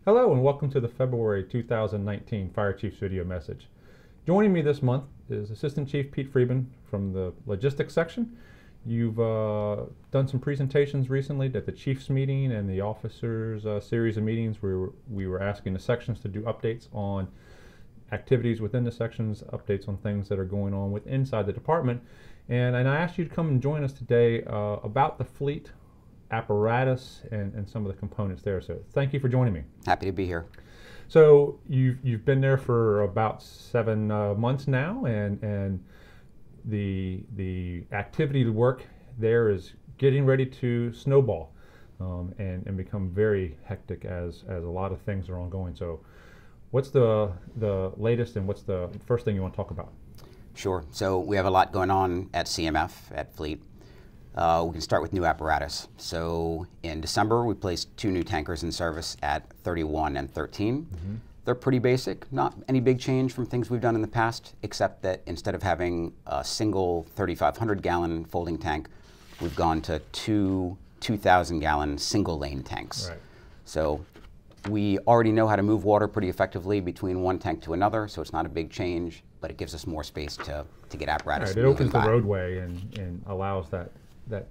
Hello and welcome to the February 2019 Fire Chief's video message. Joining me this month is Assistant Chief Pete Friedman from the Logistics section. You've done some presentations recently at the Chiefs meeting and the officers series of meetings where we were asking the sections to do updates on activities within the sections, updates on things that are going on inside the department. And I asked you to come and join us today about the fleet apparatus and some of the components there. So thank you for joining me. Happy to be here. So you've been there for about 7 months now, and the activity to work there is getting ready to snowball and become very hectic as a lot of things are ongoing. So what's the latest and what's the first thing you want to talk about? Sure. So we have a lot going on at CMF, at Fleet. We can start with new apparatus. So in December, we placed 2 new tankers in service at 31 and 13. Mm-hmm. They're pretty basic, not any big change from things we've done in the past, except that instead of having a single 3,500-gallon folding tank, we've gone to 2 2,000-gallon single-lane tanks. Right. So we already know how to move water pretty effectively between one tank to another, so it's not a big change, but it gives us more space to get apparatus Right, it opens by. the roadway and allows that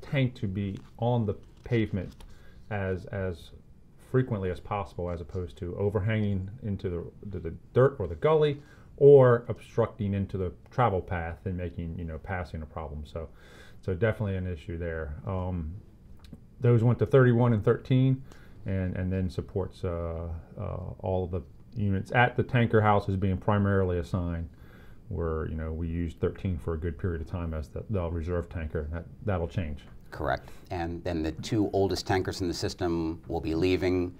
tank to be on the pavement as frequently as possible, as opposed to overhanging into the dirt or the gully, or obstructing into the travel path and making passing a problem. So definitely an issue there. Those went to 31 and 13, and then supports all of the units at the tanker house is being primarily assigned, where we used 13 for a good period of time as the reserve tanker. That'll change. Correct. And then the 2 oldest tankers in the system will be leaving.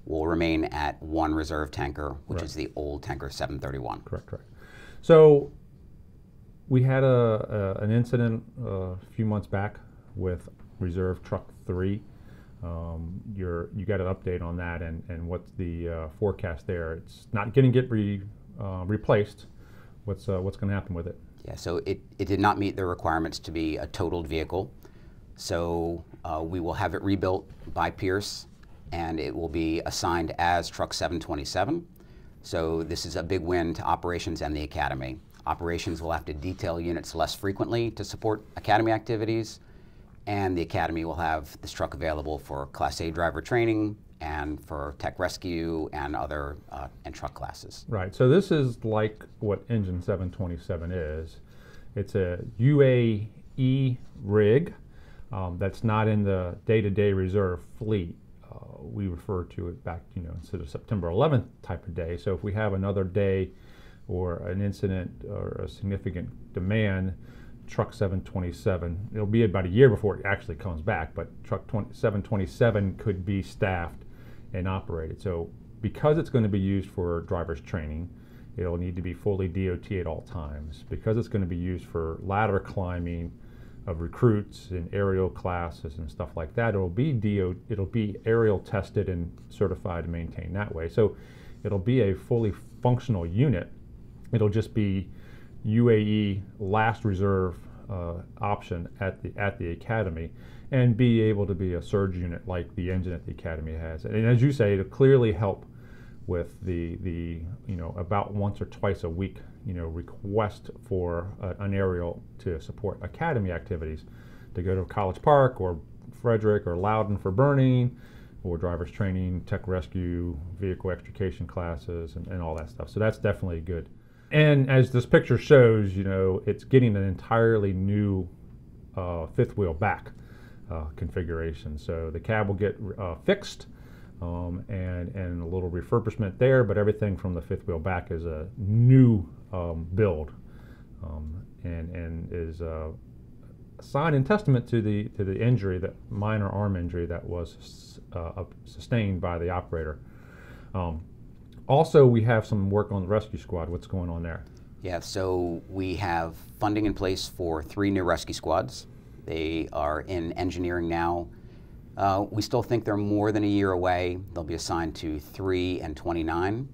Will remain at 1 reserve tanker, which Right. is the old tanker 731. Correct. So we had an incident a few months back with reserve truck 3. You got an update on that, and what's the forecast there? It's not going to get replaced. What's going to happen with it? Yeah, so it did not meet the requirements to be a totaled vehicle. So we will have it rebuilt by Pierce, and it will be assigned as truck 727. So this is a big win to operations and the academy. Operations will have to detail units less frequently to support academy activities, and the academy will have this truck available for Class A driver training and for tech rescue and other and truck classes. Right. So this is like what Engine 727 is. It's a UAE rig that's not in the day-to-day reserve fleet. We refer to it back, instead of September 11th type of day. So if we have another day or an incident or a significant demand, truck 727, it'll be about a year before it actually comes back, but truck 727 could be staffed and operated. So because it's going to be used for driver's training, it'll need to be fully DOT at all times. Because it's going to be used for ladder climbing of recruits and aerial classes and stuff like that, it'll be aerial tested and certified and maintained that way. So it'll be a fully functional unit. It'll just be UAE last reserve option at the academy, and be able to be a surge unit like the engine at the academy has. And as you say, it'll clearly help with the about once or twice a week request for an aerial to support academy activities, to go to College Park or Frederick or Loudon for burning, or driver's training, tech rescue, vehicle extrication classes, and all that stuff. So that's definitely good. And as this picture shows, it's getting an entirely new fifth wheel back configuration. So the cab will get fixed, and a little refurbishment there, but everything from the fifth wheel back is a new build, and is a sign and testament to the injury, that minor arm injury that was sustained by the operator. Also, we have some work on the rescue squad. What's going on there? Yeah, so we have funding in place for 3 new rescue squads. They are in engineering now. We still think they're more than a year away. They'll be assigned to 3 and 29.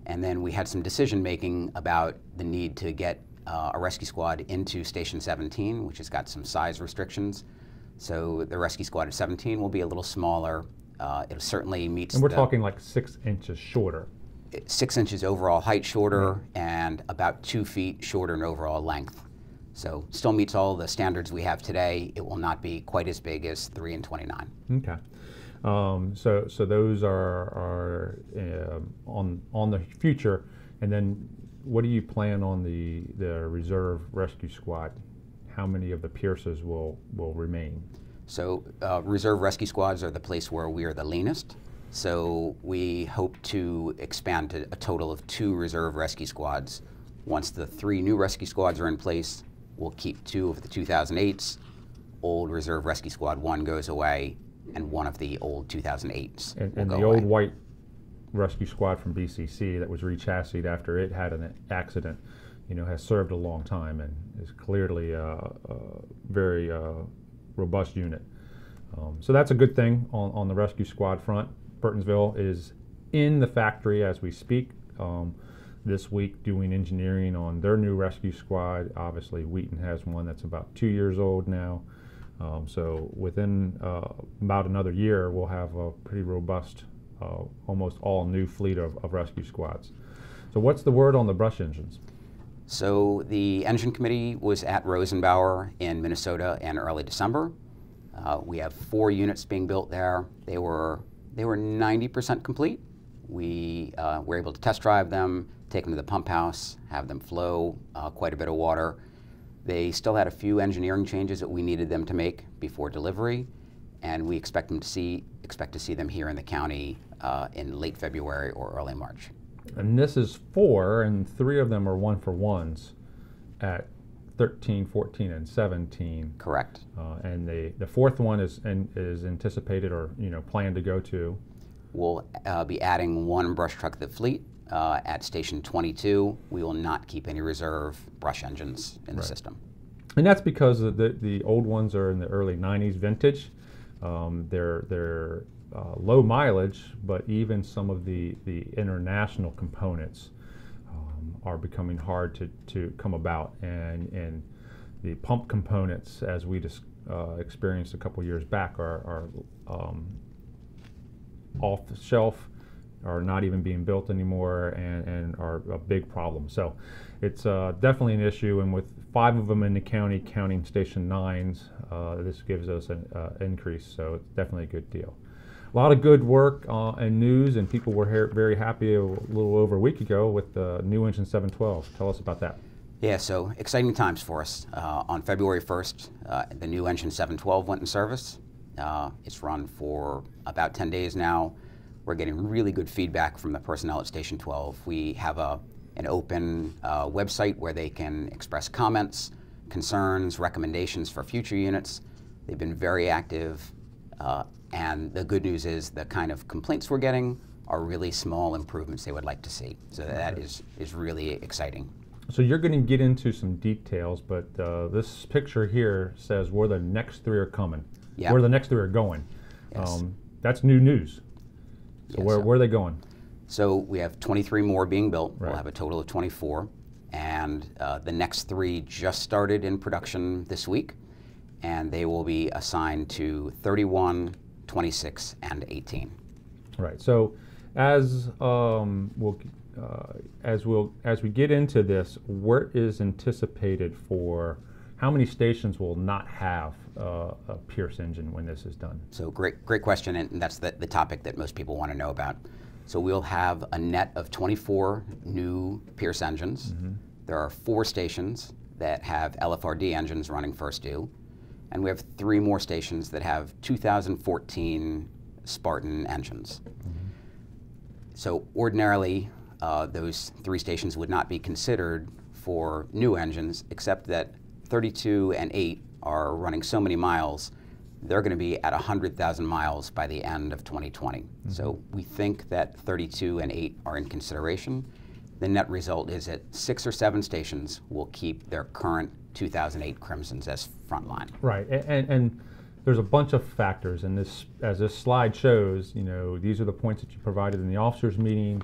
And then we had some decision making about the need to get a rescue squad into Station 17, which has got some size restrictions. So the rescue squad at 17 will be a little smaller. It certainly meets. And we're talking like 6 inches shorter. 6 inches overall height shorter, and about 2 feet shorter in overall length. So still meets all the standards we have today. It will not be quite as big as 3 and 29. Okay. So those are on the future. And then what do you plan on the reserve rescue squad? How many of the Pierces will remain? So reserve rescue squads are the place where we are the leanest. So we hope to expand to a total of 2 reserve rescue squads. Once the 3 new rescue squads are in place, we'll keep 2 of the 2008s. Old Reserve Rescue Squad 1 goes away, and 1 of the old 2008s And will go the away. old white rescue squad from BCC that was rechassied after it had an accident, has served a long time and is clearly a very robust unit. So that's a good thing on the rescue squad front. Burtonsville is in the factory as we speak this week doing engineering on their new rescue squad. Obviously, Wheaton has one that's about 2 years old now. So within about another year, we'll have a pretty robust, almost all new fleet of rescue squads. So what's the word on the brush engines? So the engine committee was at Rosenbauer in Minnesota in early December. We have 4 units being built there. They were 90% complete. We were able to test drive them, take them to the pump house, have them flow quite a bit of water. They still had a few engineering changes that we needed them to make before delivery, and we expect to see them here in the county in late February or early March. And this is 4, and 3 of them are 1-for-1s at 13, 14, and 17. Correct. And the 4th one is anticipated or planned to go to. We'll be adding 1 brush truck to the fleet at Station 22. We will not keep any reserve brush engines in the system. And that's because the old ones are in the early 90s vintage. They're low mileage, but even some of the international components are becoming hard to come about. And the pump components, as we experienced a couple years back, are off the shelf, are not even being built anymore, and are a big problem. So it's definitely an issue, and with 5 of them in the county, counting Station 9s, this gives us an increase, so it's definitely a good deal. A lot of good work and news, and people were very happy a little over a week ago with the new engine 712. Tell us about that. Yeah, so exciting times for us. On February 1st, the new engine 712 went in service. It's run for about 10 days now. We're getting really good feedback from the personnel at Station 12. We have an open website where they can express comments, concerns, recommendations for future units. They've been very active, and the good news is the kind of complaints we're getting are really small improvements they would like to see. So that is really exciting. So you're going to get into some details, but this picture here says where the next 3 are coming, Yeah. where the next 3 are going. Yes. That's new news. So Yes, where are they going? So we have 23 more being built. Right. We'll have a total of 24. And the next 3 just started in production this week. And they will be assigned to 31, 26, and 18. Right. So as we get into this, what is anticipated for how many stations will not have a Pierce engine when this is done? So great question, and that's the topic that most people want to know about. So we'll have a net of 24 new Pierce engines. Mm-hmm. There are 4 stations that have LFRD engines running first due, and we have 3 more stations that have 2014 Spartan engines. Mm-hmm. So ordinarily, those 3 stations would not be considered for new engines, except that 32 and 8 are running so many miles, they're going to be at 100,000 miles by the end of 2020. Mm-hmm. So we think that 32 and 8 are in consideration. The net result is that 6 or 7 stations will keep their current 2008 Crimsons as frontline. Right, and there's a bunch of factors, and as this slide shows, these are the points that you provided in the officers' meeting.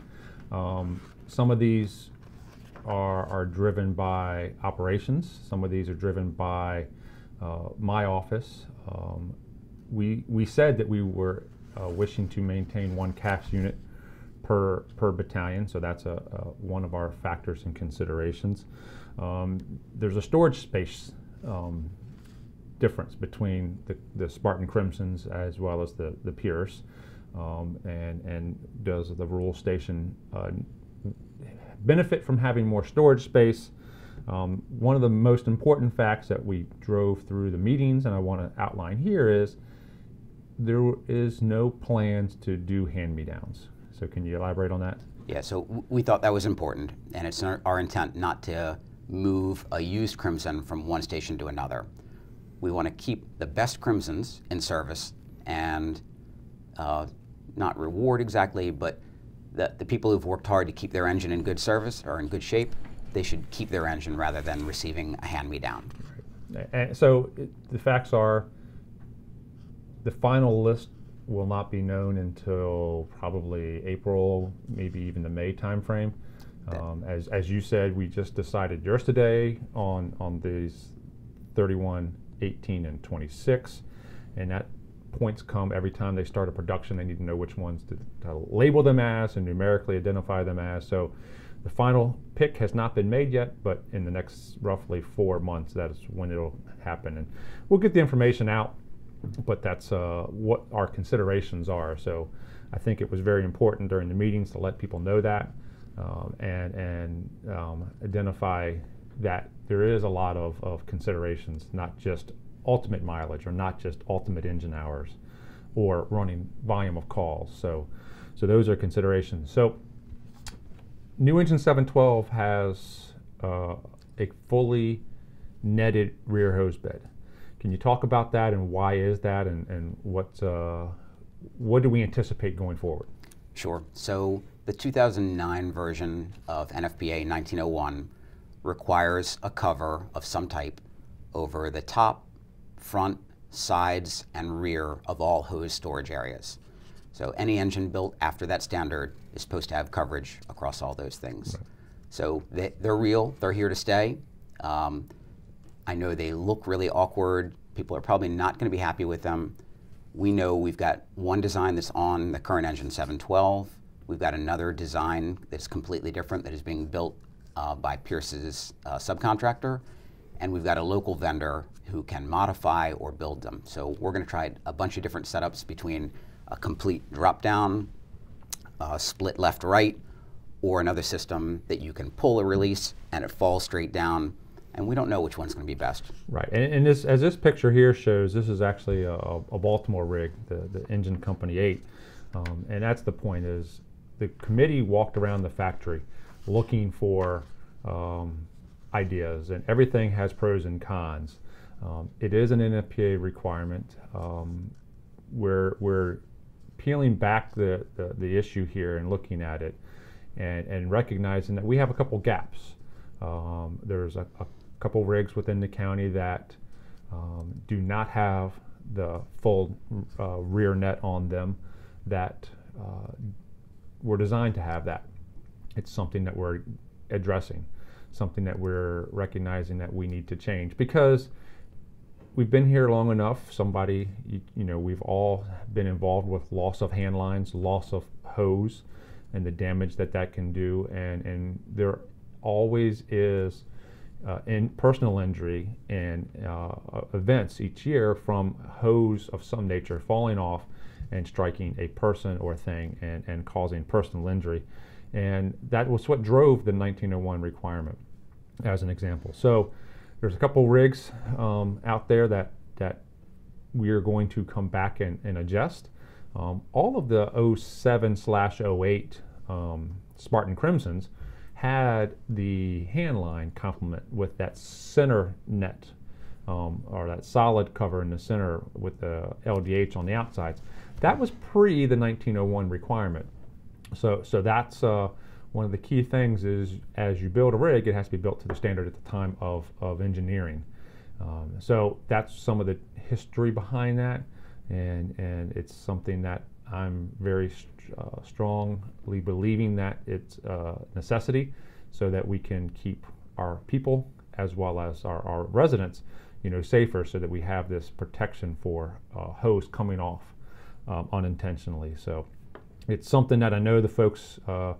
Some of these are driven by operations. Some of these are driven by my office. We said that we were wishing to maintain one CAFS unit per battalion, so that's one of our factors and considerations. There's a storage space difference between the Spartan Crimsons as well as the Pierce, and does the rural station benefit from having more storage space? One of the most important facts that we drove through the meetings, and I want to outline here, is there is no plans to do hand-me-downs. So can you elaborate on that? Yeah, so we thought that was important, and it's our intent not to move a used Crimson from one station to another. We want to keep the best Crimsons in service and not reward exactly, but the people who've worked hard to keep their engine in good service or in good shape, they should keep their engine rather than receiving a hand-me-down. Right. And so the facts are, the final list will not be known until probably April, maybe even the May timeframe. As you said, we just decided just today on these 31, 18, and 26, and that points come every time they start a production. They need to know which ones to label them as and numerically identify them as. So the final pick has not been made yet, but in the next roughly 4 months, that is when it'll happen. And we'll get the information out, but that's what our considerations are. So I think it was very important during the meetings to let people know that and identify that there is a lot of considerations, not just ultimate mileage or not just ultimate engine hours or running volume of calls. So those are considerations. So new engine 712 has a fully netted rear hose bed. Can you talk about that, and why is that, and what do we anticipate going forward? Sure. So the 2009 version of NFPA 1901 requires a cover of some type over the top, front, sides, and rear of all hose storage areas. So any engine built after that standard is supposed to have coverage across all those things. Right. So they're real, they're here to stay. I know they look really awkward. People are probably not going to be happy with them. We know we've got one design that's on the current engine 712. We've got another design that's completely different that is being built by Pierce's subcontractor. And we've got a local vendor who can modify or build them. So we're going to try a bunch of different setups between a complete drop-down, split left-right, or another system that you can pull a release and it falls straight down. And we don't know which one's going to be best. Right, and as this picture here shows, this is actually a Baltimore rig, the Engine Company 8. And that's the point, is the committee walked around the factory looking for ideas, and everything has pros and cons. It is an NFPA requirement. We're peeling back the issue here and looking at it and recognizing that we have a couple gaps. There's a couple rigs within the county that do not have the full rear net on them that were designed to have that. It's something that we're addressing, something that we're recognizing that we need to change, because we've been here long enough. We've all been involved with loss of hand lines, loss of hose, and the damage that can do, and there always is in personal injury and events each year from hose of some nature falling off and striking a person or thing and causing personal injury. And that was what drove the 1901 requirement, as an example. So there's a couple rigs out there that we are going to come back and adjust. All of the 07/08 Spartan Crimsons had the hand line complement with that center net, or that solid cover in the center with the LDH on the outsides. That was pre the 1901 requirement. So that's one of the key things, is as you build a rig, it has to be built to the standard at the time of engineering. So that's some of the history behind that, and it's something that I'm very strongly believing that it's a necessity, so that we can keep our people as well as our residents, safer, so that we have this protection for hose coming off unintentionally. So it's something that I know the folks are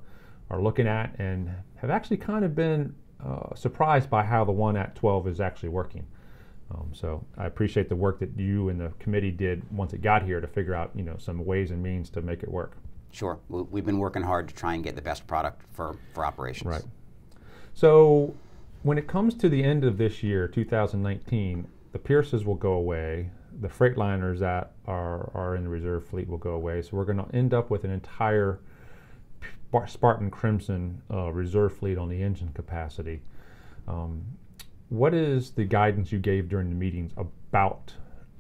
looking at and have actually kind of been surprised by how the one at 12 is actually working. So I appreciate the work that you and the committee did once it got here to figure out, some ways and means to make it work. Sure. We've been working hard to try and get the best product for operations. Right. So when it comes to the end of this year, 2019, the Pierces will go away. The Freightliners that are in the reserve fleet will go away. So we're going to end up with an entire Spartan Crimson reserve fleet on the engine capacity. What is the guidance you gave during the meetings about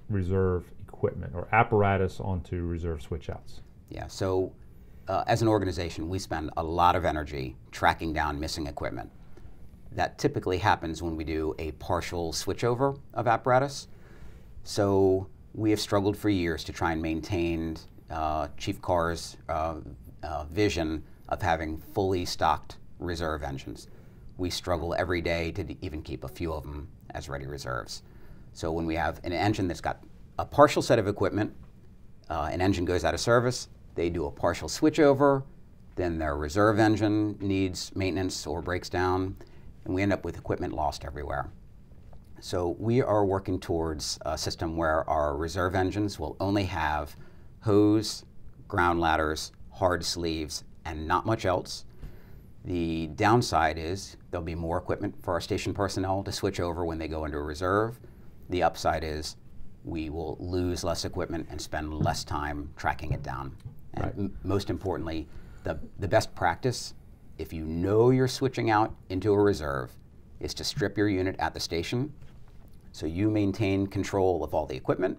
reserve equipment or apparatus onto reserve switchouts? Yeah, so as an organization, we spend a lot of energy tracking down missing equipment. That typically happens when we do a partial switchover of apparatus. So we have struggled for years to try and maintain Chief Carr's vision of having fully stocked reserve engines. We struggle every day to even keep a few of them as ready reserves. So when we have an engine that's got a partial set of equipment, an engine goes out of service, they do a partial switchover, then their reserve engine needs maintenance or breaks down, and we end up with equipment lost everywhere. So we are working towards a system where our reserve engines will only have hose, ground ladders, hard sleeves, and not much else. The downside is there'll be more equipment for our station personnel to switch over when they go into reserve. The upside is we will lose less equipment and spend less time tracking it down. And most importantly, the best practice, if you know you're switching out into a reserve, is to strip your unit at the station so you maintain control of all the equipment.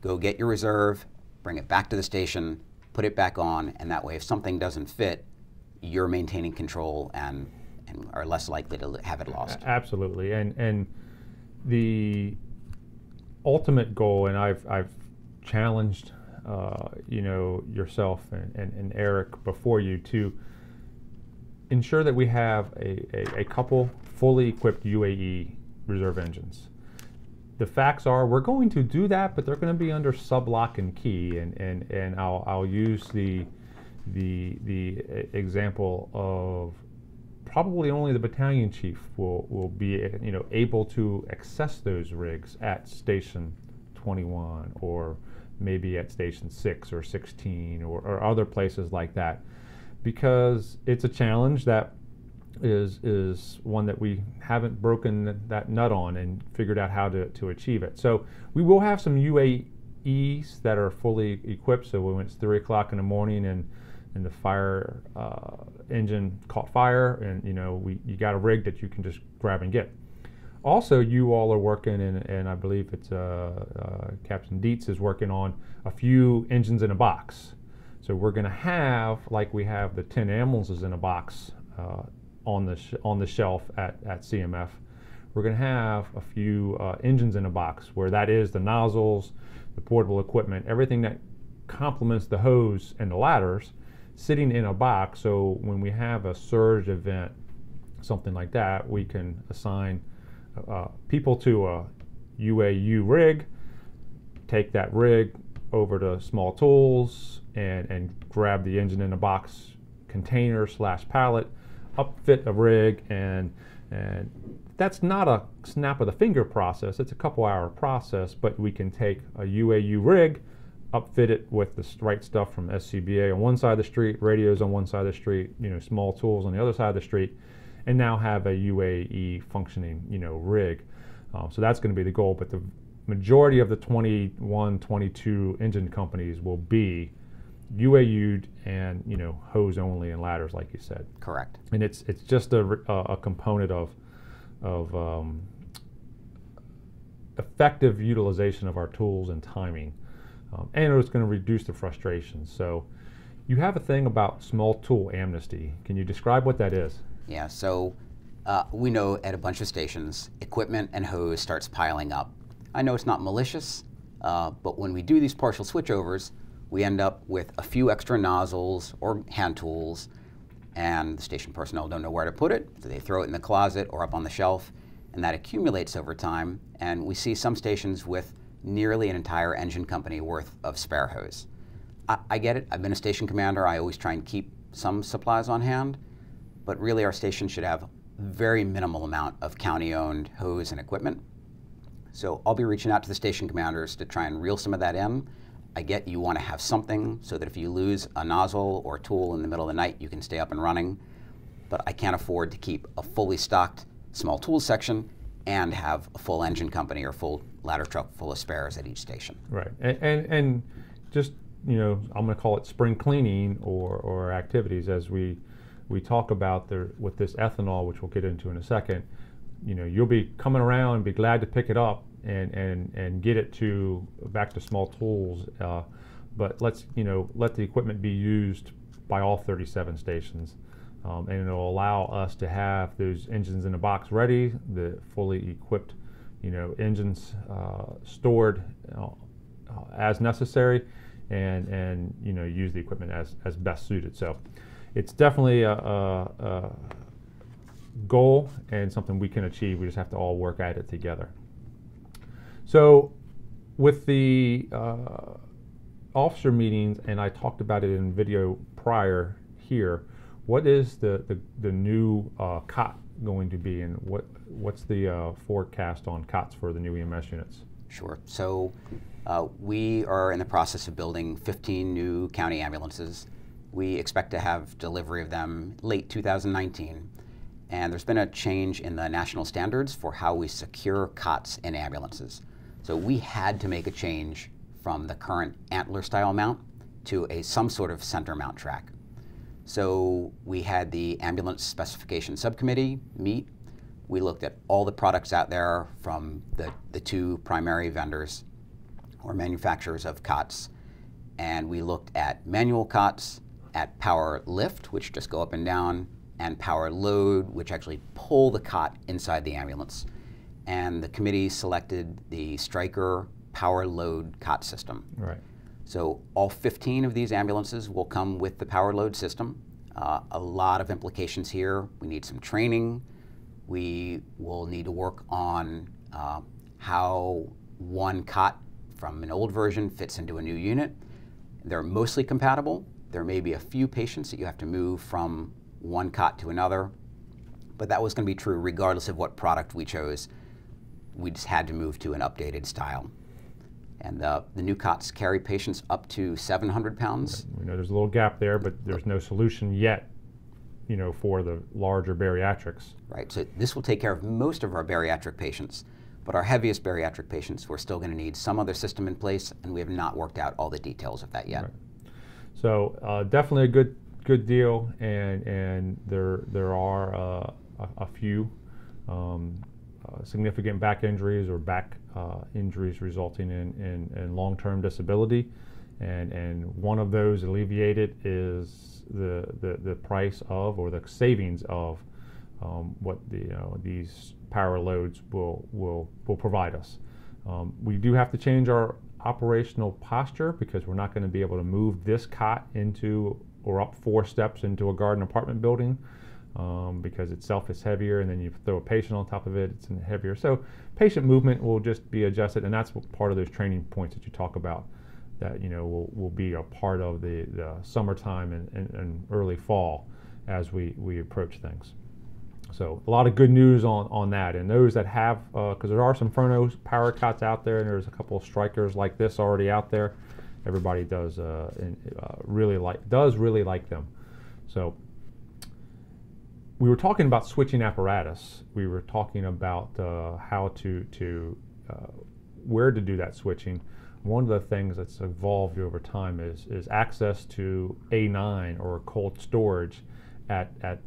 Go get your reserve, bring it back to the station, put it back on, and that way if something doesn't fit, you're maintaining control and are less likely to have it lost. Absolutely, and the ultimate goal, and I've challenged yourself and Eric before you to ensure that we have a couple fully equipped UAE reserve engines. The facts are we're going to do that, but they're going to be under sub lock and key, and I'll use the example of probably only the battalion chief will be able to access those rigs at station 21 or maybe at station 6 or 16 or other places like that, because it's a challenge that is one that we haven't broken that nut on and figured out how to achieve it. So we will have some UAEs that are fully equipped. So when it's 3 o'clock in the morning and the fire engine caught fire, and you got a rig that you can just grab and get. Also, you all are working, and I believe it's Captain Dietz is working on a few engines in a box. So we're going to have, like we have the 10 ambulances in a box on the shelf at CMF, we're going to have a few engines in a box where that is the nozzles, the portable equipment, everything that complements the hose and the ladders sitting in a box. So when we have a surge event, something like that, we can assign people to a UAU rig, take that rig over to small tools and grab the engine in a box container / pallet, upfit a rig, and that's not a snap of the finger process. It's a couple hour process, but we can take a UAU rig, upfit it with the right stuff from SCBA on one side of the street, radios on one side of the street, small tools on the other side of the street, and now have a UAE functioning, rig. So that's going to be the goal. But the majority of the 21, 22 engine companies will be UAU'd and hose only and ladders, like you said. Correct. And it's just a component of effective utilization of our tools and timing. And it's going to reduce the frustration. So you have a thing about small tool amnesty. Can you describe what that is? Yeah, so we know at a bunch of stations, equipment and hose starts piling up. I know it's not malicious, but when we do these partial switchovers, we end up with a few extra nozzles or hand tools, and the station personnel don't know where to put it, so they throw it in the closet or up on the shelf, and that accumulates over time. And we see some stations with nearly an entire engine company worth of spare hose. I get it. I've been a station commander. I always try and keep some supplies on hand, but really our station should have very minimal amount of county-owned hose and equipment. So I'll be reaching out to the station commanders to try and reel some of that in. I get you want to have something so that if you lose a nozzle or a tool in the middle of the night, you can stay up and running. But I can't afford to keep a fully stocked small tools section and have a full engine company or full ladder truck full of spares at each station. Right, and just, you know, I'm going to call it spring cleaning or activities as we talk about with this ethanol, which we'll get into in a second. You know, you'll be coming around and be glad to pick it up and get it back to small tools. But let the equipment be used by all 37 stations. And it'll allow us to have those engines in a box ready, the fully equipped, engines stored as necessary, and use the equipment as best suited. So it's definitely a goal and something we can achieve. We just have to all work at it together. So with the officer meetings, and I talked about it in video prior here, what is the new COT going to be, and what's the forecast on COTs for the new EMS units? Sure. So we are in the process of building 15 new county ambulances. We expect to have delivery of them late 2019. And there's been a change in the national standards for how we secure COTs in ambulances. So we had to make a change from the current antler style mount to some sort of center mount track. So we had the ambulance specification subcommittee meet. We looked at all the products out there from the two primary vendors or manufacturers of COTs. And we looked at manual COTs, at power lift, which just go up and down, and power load, which actually pull the COT inside the ambulance. And the committee selected the Stryker power load COT system. Right. So all 15 of these ambulances will come with the power load system. A lot of implications here. We need some training. We will need to work on how one COT from an old version fits into a new unit. They're mostly compatible. There may be a few patients that you have to move from one COT to another, but that was going to be true regardless of what product we chose. We just had to move to an updated style. And the new COTs carry patients up to 700 pounds. We know there's a little gap there, but there's no solution yet, for the larger bariatrics. Right, so this will take care of most of our bariatric patients, but our heaviest bariatric patients, we're still going to need some other system in place, and we have not worked out all the details of that yet. Right. So definitely a good deal, and there are a few significant back injuries or back injuries resulting in long-term disability, and one of those alleviated is the price of, or the savings of, what these power loads will provide us. We do have to change our operational posture because we're not going to be able to move this COT into or up 4 steps into a garden apartment building because itself is heavier, and then you throw a patient on top of it, it's heavier. So patient movement will just be adjusted, and that's part of those training points that you talk about that will be a part of the summertime and early fall as we approach things. So a lot of good news on that, and those that have, because there are some Furno power COTs out there, and there's a couple of Strykers like this already out there. Everybody does really like them. So we were talking about switching apparatus. We were talking about how where to do that switching. One of the things that's evolved over time is access to A9 or cold storage at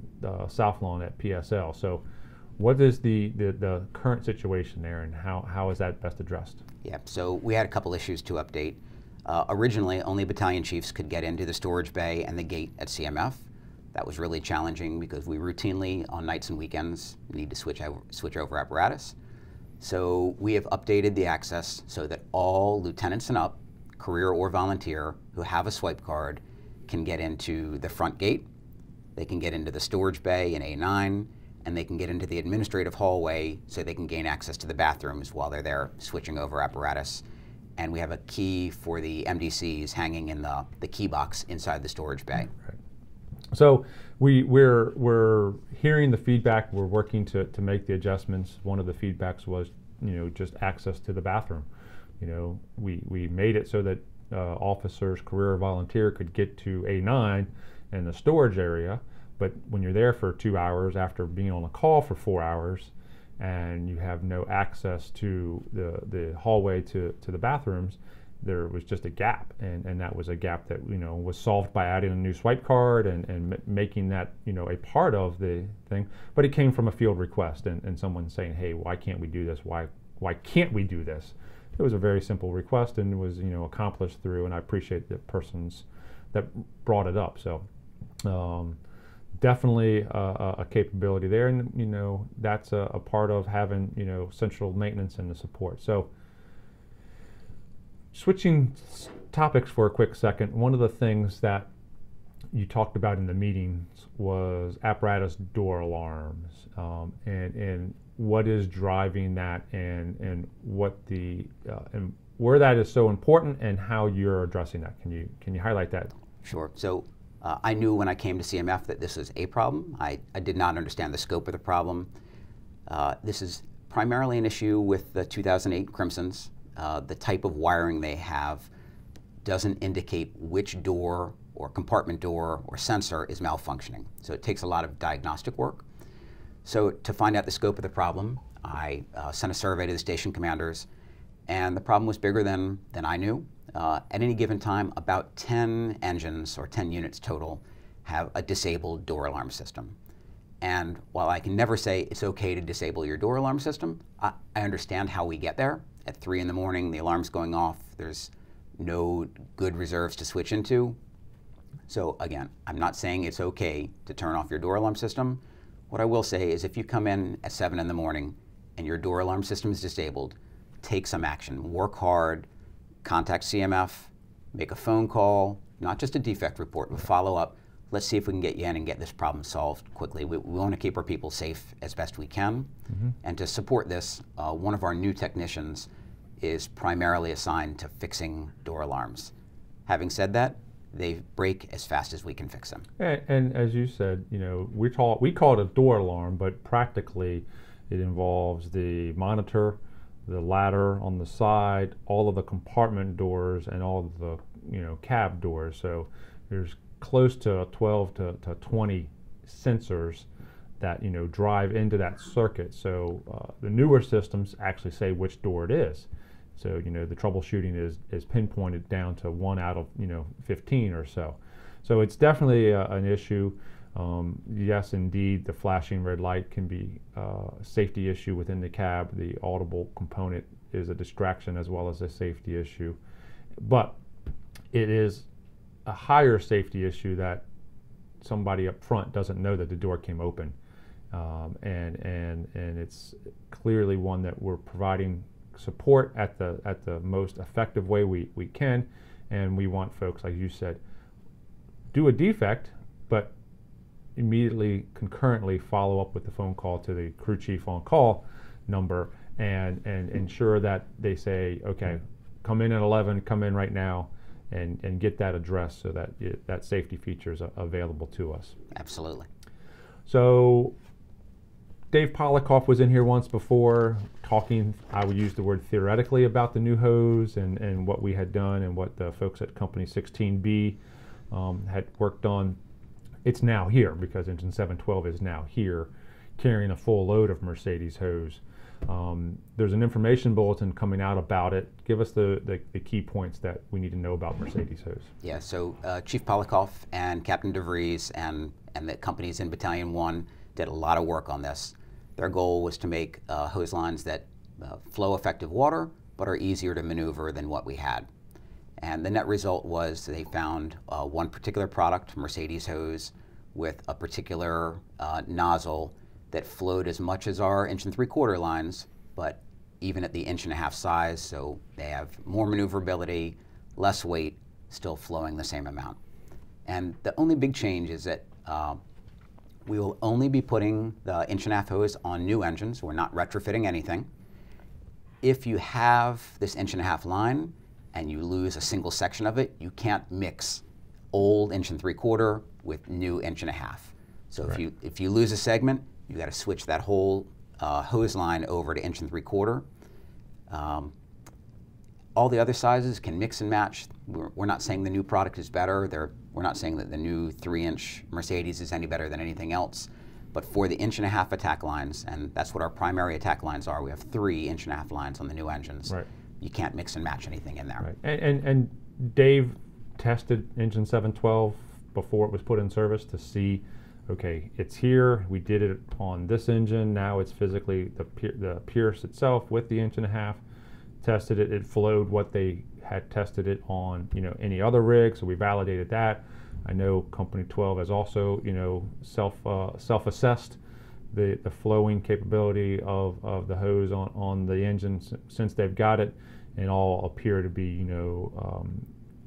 South Lawn at PSL. So what is the current situation there, and how is that best addressed? Yeah, so we had a couple issues to update. Originally, only battalion chiefs could get into the storage bay and the gate at CMF. That was really challenging because we routinely, on nights and weekends, need to switch over apparatus. So we have updated the access so that all lieutenants and up, career or volunteer, who have a swipe card can get into the front gate. They can get into the storage bay in A9, and they can get into the administrative hallway so they can gain access to the bathrooms while they're there switching over apparatus. and we have a key for the MDCs hanging in the key box inside the storage bay. Right. So we're hearing the feedback. We're working to make the adjustments. One of the feedbacks was, just access to the bathroom. We made it so that officers, career or volunteer, could get to A9 in the storage area. But when you're there for 2 hours after being on a call for 4 hours, and you have no access to the hallway to the bathrooms, there was just a gap, and that was a gap that was solved by adding a new swipe card and making that a part of the thing. But it came from a field request and someone saying, hey, why can't we do this? Why can't we do this? It was a very simple request and was accomplished through, and I appreciate the persons that brought it up. So definitely a capability there, and that's a part of having central maintenance and the support. So switching topics for a quick second, one of the things that you talked about in the meetings was apparatus door alarms, and what is driving that, and what and where that is so important, and how you're addressing that. Can you highlight that? Sure. So I knew when I came to CMF that this was a problem. I did not understand the scope of the problem. This is primarily an issue with the 2008 Crimsons. The type of wiring they have doesn't indicate which door or compartment door or sensor is malfunctioning. So it takes a lot of diagnostic work. So to find out the scope of the problem, I sent a survey to the station commanders, and the problem was bigger than I knew. At any given time, about 10 engines, or 10 units total, have a disabled door alarm system. And while I can never say it's okay to disable your door alarm system, I understand how we get there. At 3 in the morning, the alarm's going off. There's no good reserves to switch into. So again, I'm not saying it's okay to turn off your door alarm system. What I will say is if you come in at 7 in the morning and your door alarm system is disabled, take some action. Work hard, contact CMF, make a phone call, not just a defect report, but follow up. Let's see if we can get you in and get this problem solved quickly. We want to keep our people safe as best we can. Mm-hmm. And to support this, one of our new technicians is primarily assigned to fixing door alarms. Having said that, they break as fast as we can fix them. And as you said, we call it a door alarm, but practically it involves the monitor, the ladder on the side, all of the compartment doors, and all of the cab doors. So there's close to 12 to 20 sensors that drive into that circuit. So the newer systems actually say which door it is. So the troubleshooting is pinpointed down to 1 out of 15 or so. So it's definitely an issue. Yes, indeed, the flashing red light can be a safety issue within the cab. The audible component is a distraction as well as a safety issue. But it is a higher safety issue that somebody up front doesn't know that the door came open. And it's clearly one that we're providing support at the most effective way we can. And we want folks, like you said, do a defect, but immediately concurrently follow up with the phone call to the crew chief on call number and ensure that they say, okay, come in at 11, come in right now, and get that addressed so that that safety feature is available to us. Absolutely. So Dave Polikoff was in here once before talking, I would use the word theoretically, about the new hose and what we had done and what the folks at Company 16B had worked on. It's now here because Engine 712 is now here carrying a full load of Mercedes hose. There's an information bulletin coming out about it. Give us the key points that we need to know about Mercedes hose. Yeah, so Chief Polikoff and Captain DeVries and the companies in Battalion 1 did a lot of work on this. Their goal was to make hose lines that flow effective water but are easier to maneuver than what we had. And the net result was they found one particular product, Mercedes hose, with a particular nozzle that flowed as much as our 1 3/4 lines, but even at the 1.5 inch size, so they have more maneuverability, less weight, still flowing the same amount. And the only big change is that we will only be putting the 1.5 inch hose on new engines. We're not retrofitting anything. If you have this 1.5 inch line, and you lose a single section of it, you can't mix old 1 3/4 with new 1.5 inch. So right. if you lose a segment, you got to switch that whole hose line over to 1 3/4 inch. All the other sizes can mix and match. We're not saying the new product is better. We're not saying that the new 3-inch Mercedes is any better than anything else. But for the 1.5 inch attack lines, and that's what our primary attack lines are, we have 3 1.5 inch lines on the new engines. Right. You can't mix and match anything in there. Right. And Dave tested engine 712 before it was put in service to see, okay, it's here. We did it on this engine. Now it's physically the Pierce itself with the 1.5 inch. Tested it. It flowed what they had tested it on, any other rig. So we validated that. I know Company 12 has also, self-assessed the flowing capability of the hose on the engine since they've got it, and all appear to be,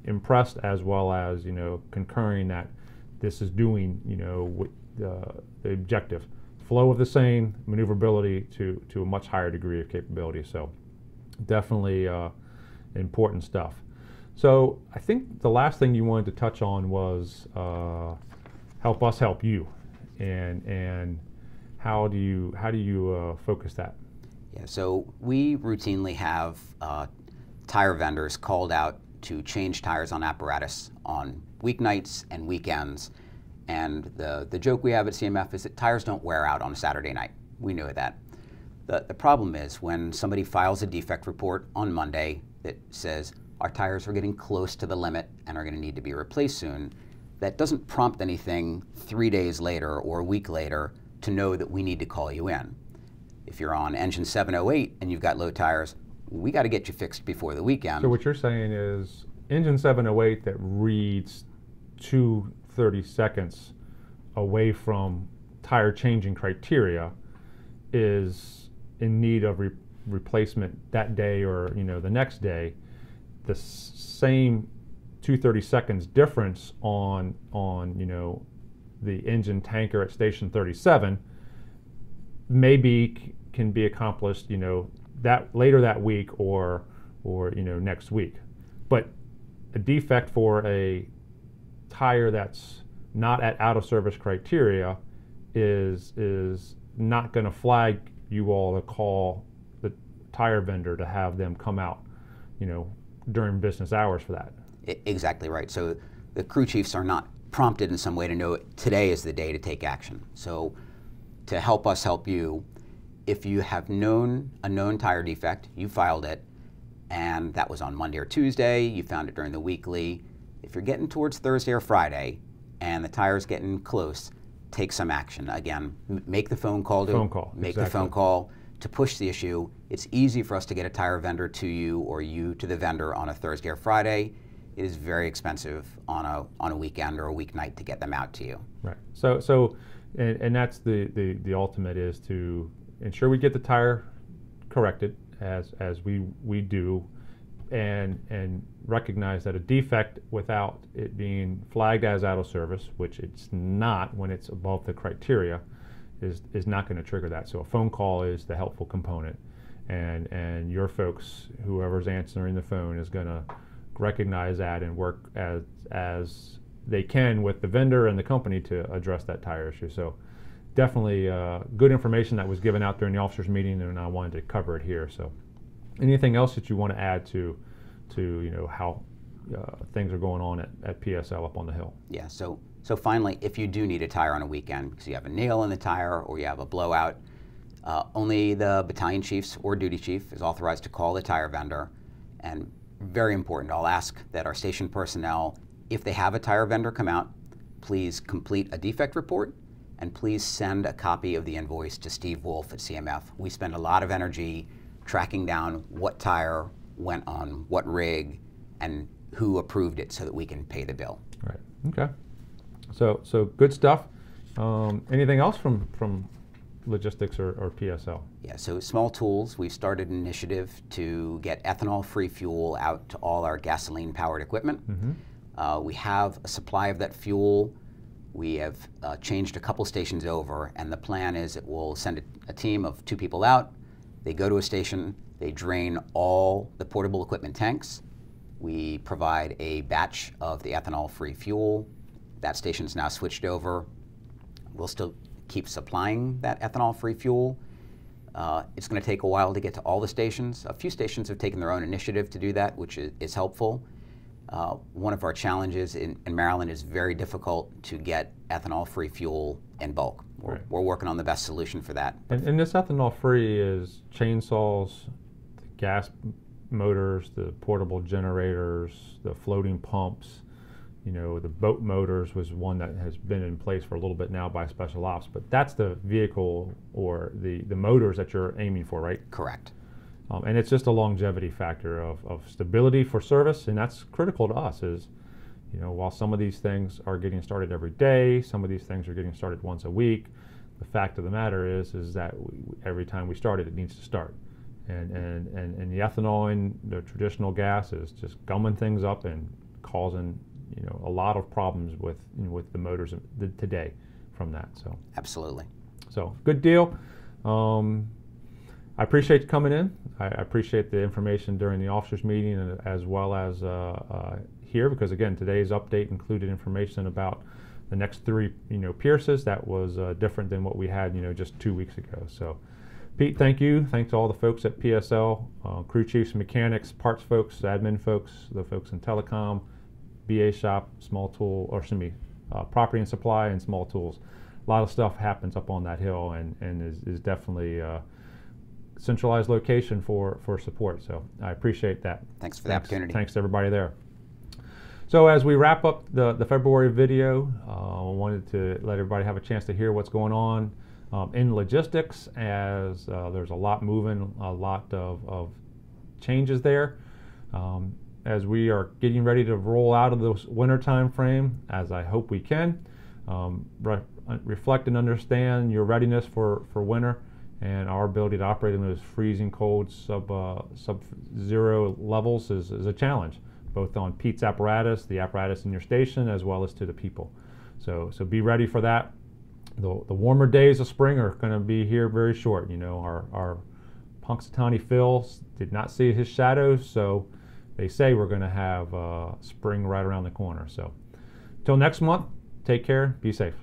impressed, as well as, concurring that this is doing, the objective. Flow of the same, maneuverability to a much higher degree of capability. So definitely important stuff. So I think the last thing you wanted to touch on was help us help you, and how do you focus that? Yeah, so we routinely have tire vendors called out to change tires on apparatus on weeknights and weekends. And the joke we have at CMF is that tires don't wear out on a Saturday night. We know that. The problem is when somebody files a defect report on Monday that says our tires are getting close to the limit and are going to need to be replaced soon, that doesn't prompt anything 3 days later or a week later to know that we need to call you in. If you're on engine 708 and you've got low tires, we got to get you fixed before the weekend. So what you're saying is engine 708 that reads 2:30 seconds away from tire changing criteria is in need of replacement that day or the next day. The same 2:30 seconds difference on the engine tanker at station 37 maybe can be accomplished that later that week or next week. But a defect for a tire that's not at out of service criteria is not going to flag you all to call the tire vendor to have them come out during business hours for that. Exactly right. So the crew chiefs are not prompted in some way to know today is the day to take action. So to help us help you, if you have a known tire defect, you filed it, and that was on Monday or Tuesday, you found it during the weekly. If you're getting towards Thursday or Friday and the tire's getting close, take some action. Again, make the phone call. Make the phone call to push the issue. It's easy for us to get a tire vendor to you or you to the vendor on a Thursday or Friday. It is very expensive on a weekend or a weeknight to get them out to you. Right. So and that's the ultimate, is to ensure we get the tire corrected as we do, and recognize that a defect without it being flagged as out of service, which it's not when it's above the criteria, is not going to trigger that. So a phone call is the helpful component, and your folks, whoever's answering the phone, is going to recognize that and work as they can with the vendor and the company to address that tire issue. So definitely good information that was given out during the officers meeting, and I wanted to cover it here. So anything else that you want to add to how things are going on at PSL up on the hill? Yeah, so finally, if you do need a tire on a weekend because you have a nail in the tire or you have a blowout, only the battalion chiefs or duty chief is authorized to call the tire vendor. And very important, I'll ask that our station personnel, if they have a tire vendor come out, please complete a defect report and please send a copy of the invoice to Steve Wolf at CMF. We spend a lot of energy tracking down what tire went on what rig and who approved it so that we can pay the bill. All right. Okay. So good stuff. Anything else from logistics or PSL? Yeah, so small tools. We've started an initiative to get ethanol-free fuel out to all our gasoline-powered equipment. Mm-hmm. We have a supply of that fuel. We have changed a couple stations over, and the plan is that we'll send a team of 2 people out. They go to a station, they drain all the portable equipment tanks, We provide a batch of the ethanol-free fuel. That station's now switched over. We'll still keep supplying that ethanol-free fuel. It's going to take a while to get to all the stations. A few stations have taken their own initiative to do that, which is helpful. One of our challenges in Maryland is very difficult to get ethanol-free fuel in bulk. We're working on the best solution for that. And this ethanol-free is chainsaws, the gas motors, the portable generators, the floating pumps. You know, the boat motors was one that has been in place for a little bit now by Special Ops, but that's the vehicle or the motors that you're aiming for, right? Correct. And it's just a longevity factor of stability for service, and that's critical to us. Is, you know, while some of these things are getting started every day, some of these things are getting started once a week. The fact of the matter is that every time we start it, it needs to start. And the ethanol in the traditional gas is just gumming things up and causing, you know, a lot of problems with the motors today from that. So absolutely. So good deal. I appreciate you coming in. I appreciate the information during the officers meeting as well as here, because again, today's update included information about the next 3, you know, Pierces. That was different than what we had, you know, just 2 weeks ago. So Pete, thank you. Thanks to all the folks at PSL, crew chiefs, mechanics, parts folks, admin folks, the folks in telecom, BA shop, small tool, or excuse me, property and supply and small tools. A lot of stuff happens up on that hill and is definitely centralized location for support. So I appreciate that. Thanks for the opportunity. Thanks to everybody there. So as we wrap up the February video, I wanted to let everybody have a chance to hear what's going on in logistics, as there's a lot moving, a lot of changes there. As we are getting ready to roll out of this winter time frame, as I hope we can, reflect and understand your readiness for winter and our ability to operate in those freezing cold sub-zero levels is a challenge, both on Pete's apparatus, the apparatus in your station, as well as to the people. So be ready for that. The warmer days of spring are going to be here very short. You know, our Punxsutawney Phil did not see his shadows, so they say we're going to have spring right around the corner. So until next month, take care, be safe.